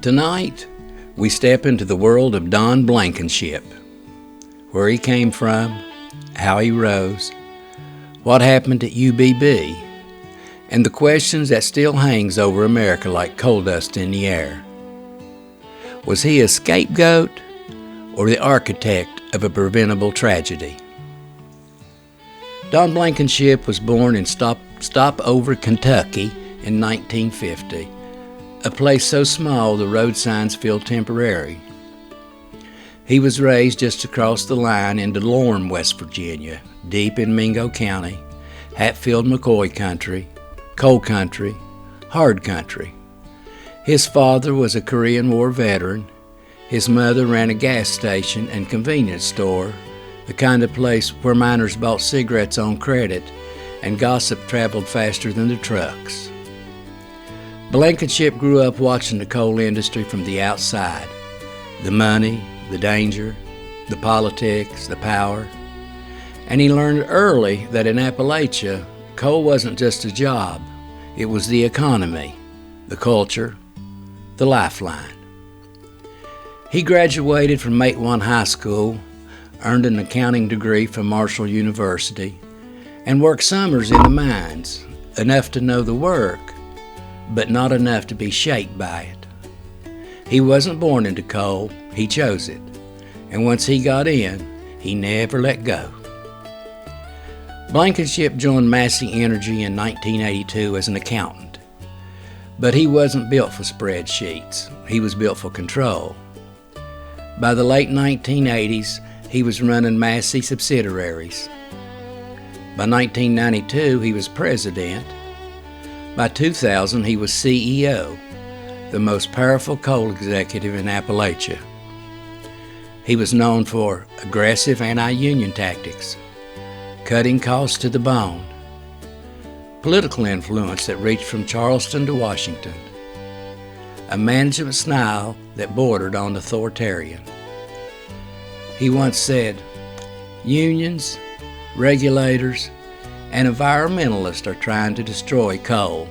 Tonight, we step into the world of Don Blankenship, where he came from, how he rose, what happened at UBB, and the questions that still hangs over America like coal dust in the air. Was he a scapegoat or the architect of a preventable tragedy? Don Blankenship was born in Stopover, Kentucky in 1950, a place so small the road signs feel temporary. He was raised just across the line into Lorne, West Virginia, deep in Mingo County, Hatfield-McCoy country, coal country, hard country. His father was a Korean War veteran. His mother ran a gas station and convenience store, the kind of place where miners bought cigarettes on credit and gossip traveled faster than the trucks. Blankenship grew up watching the coal industry from the outside. The money, the danger, the politics, the power. And he learned early that in Appalachia, coal wasn't just a job. It was the economy, the culture, the lifeline. He graduated from Matewan High School, earned an accounting degree from Marshall University, and worked summers in the mines, enough to know the work, but not enough to be shaped by it. He wasn't born into coal, he chose it. And once he got in, he never let go. Blankenship joined Massey Energy in 1982 as an accountant. But he wasn't built for spreadsheets. He was built for control. By the late 1980s, he was running Massey subsidiaries. By 1992, he was president. By 2000, he was CEO, the most powerful coal executive in Appalachia. He was known for aggressive anti-union tactics, cutting costs to the bone, political influence that reached from Charleston to Washington, a management style that bordered on authoritarian. He once said, "Unions, regulators, and environmentalists are trying to destroy coal."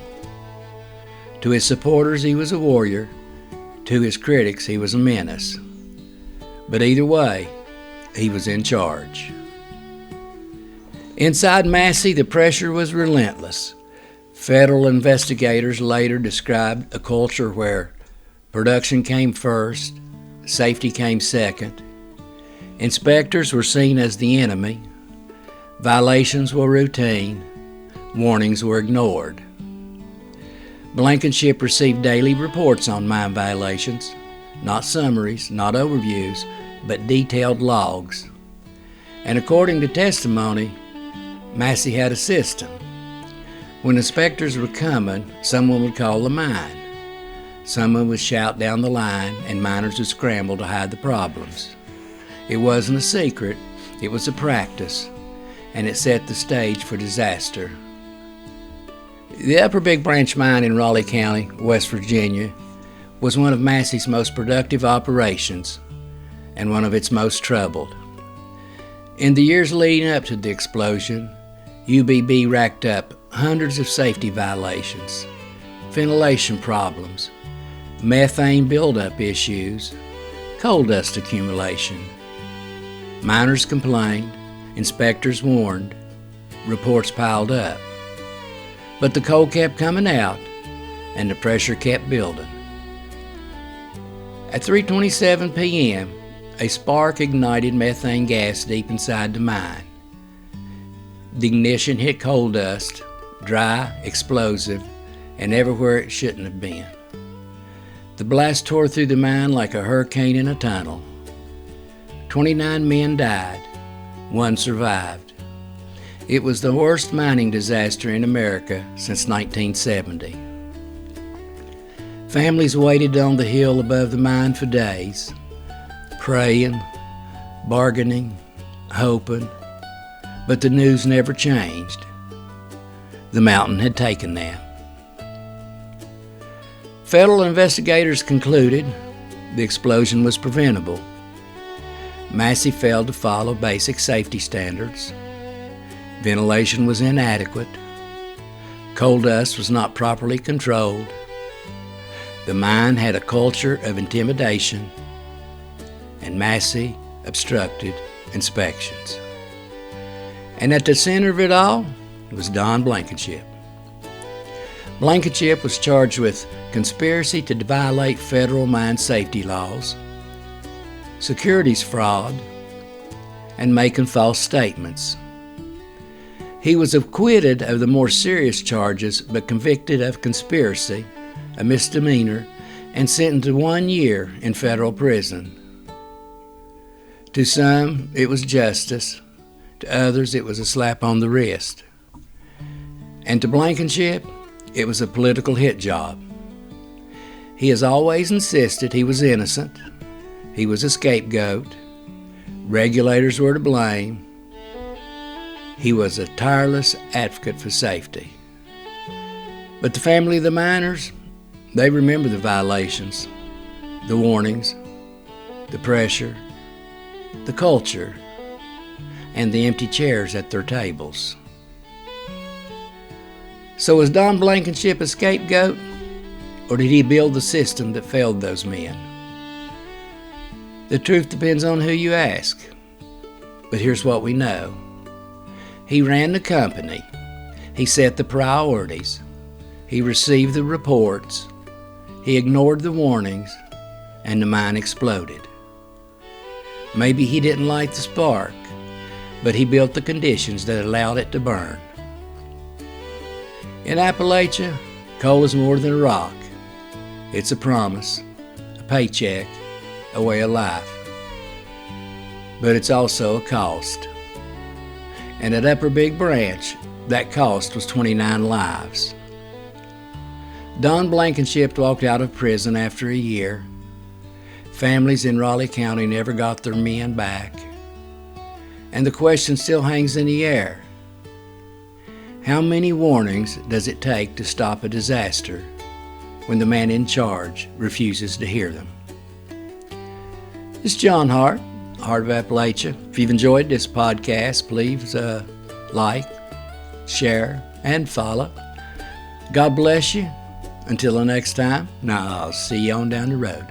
To his supporters, he was a warrior. To his critics, he was a menace. But either way, he was in charge. Inside Massey, the pressure was relentless. Federal investigators later described a culture where production came first, safety came second. Inspectors were seen as the enemy. Violations were routine. Warnings were ignored. Blankenship received daily reports on mine violations, not summaries, not overviews, but detailed logs. And according to testimony, Massey had a system. When inspectors were coming, someone would call the mine. Someone would shout down the line, and miners would scramble to hide the problems. It wasn't a secret, it was a practice, and it set the stage for disaster. The Upper Big Branch mine in Raleigh County, West Virginia, was one of Massey's most productive operations and one of its most troubled. In the years leading up to the explosion, UBB racked up hundreds of safety violations, ventilation problems, methane buildup issues, coal dust accumulation. Miners complained, inspectors warned, reports piled up. But the coal kept coming out, and the pressure kept building. At 3:27 p.m., a spark ignited methane gas deep inside the mine. The ignition hit coal dust, dry, explosive, and everywhere it shouldn't have been. The blast tore through the mine like a hurricane in a tunnel. 29 men died, 1 survived. It was the worst mining disaster in America since 1970. Families waited on the hill above the mine for days, praying, bargaining, hoping, but the news never changed. The mountain had taken them. Federal investigators concluded the explosion was preventable. Massey failed to follow basic safety standards. Ventilation was inadequate. Coal dust was not properly controlled. The mine had a culture of intimidation and massive obstructed inspections. And at the center of it all was Don Blankenship. Blankenship was charged with conspiracy to violate federal mine safety laws, securities fraud, and making false statements. He was acquitted of the more serious charges, but convicted of conspiracy, a misdemeanor, and sentenced to 1 year in federal prison. To some, it was justice. To others, it was a slap on the wrist. And to Blankenship, it was a political hit job. He has always insisted he was innocent. He was a scapegoat. Regulators were to blame. He was a tireless advocate for safety. But the family of the miners, they remember the violations, the warnings, the pressure, the culture, and the empty chairs at their tables. So was Don Blankenship a scapegoat, or did he build the system that failed those men? The truth depends on who you ask. But here's what we know. He ran the company. He set the priorities. He received the reports. He ignored the warnings, and the mine exploded. Maybe he didn't light the spark, but he built the conditions that allowed it to burn. In Appalachia, coal is more than a rock. It's a promise, a paycheck, a way of life. But it's also a cost. And at Upper Big Branch, that cost was 29 lives. Don Blankenship walked out of prison after a year. Families in Raleigh County never got their men back. And the question still hangs in the air. How many warnings does it take to stop a disaster when the man in charge refuses to hear them? This is John Hart, Heart of Appalachia. If you've enjoyed this podcast, please like, share, and follow. God bless you. Until the next time, now I'll see you on down the road.